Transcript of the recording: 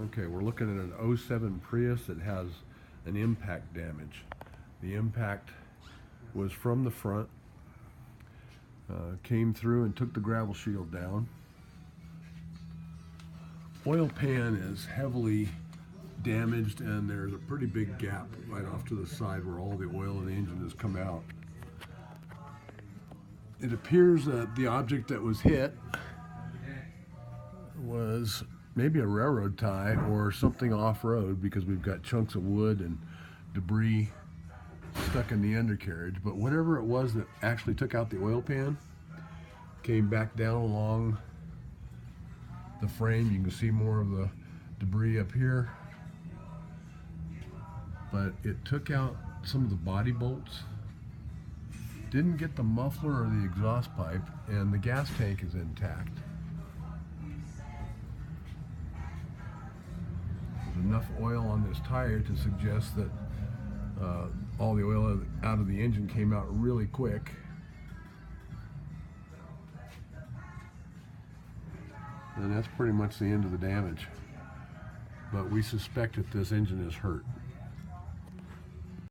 Okay, we're looking at an '07 Prius that has an impact damage. The impact was from the front, came through and took the gravel shield down. Oil pan is heavily damaged, and there's a pretty big gap right off to the side where all the oil in the engine has come out. It appears that the object that was hit was maybe a railroad tie or something off-road, because we've got chunks of wood and debris stuck in the undercarriage. But whatever it was that actually took out the oil pan came back down along the frame. You can see more of the debris up here, but it took out some of the body bolts, didn't get the muffler or the exhaust pipe, and the gas tank is intact. There's enough oil on this tire to suggest that all the oil out of the engine came out really quick. And that's pretty much the end of the damage. But we suspect that this engine is hurt.